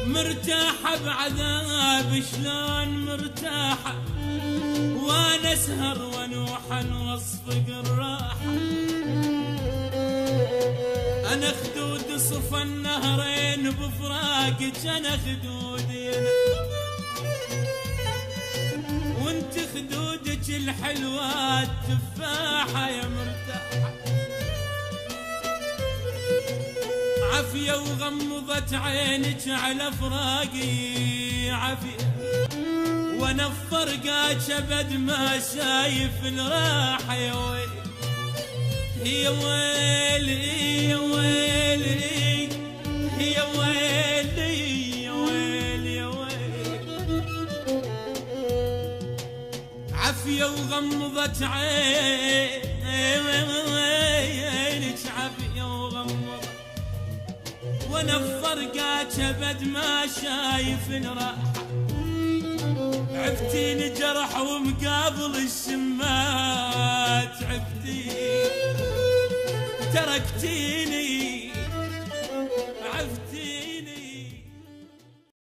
مرتاحة بعذاب شلون مرتاحة، وانا اسهر ونوحا واصفق الراحة. انا خدود صفى النهرين بفراقك، انا خدودي وانت خدودك الحلوات تفاحة يا مرتاحة. عافية وغمضت عينك على فراقي عافية، وانا بفرقاك ابد ما شايف الراحة. يا ويلي يا ويلي يا ويلي يا ويلي يا ويلي يا ويلي. عافية وغمضت عينك عافية وغمضت، وانا بفرقاك ابد ما شايف الراحة. عفتيني جرح ومقابل الشمات، عفتيني تركتيني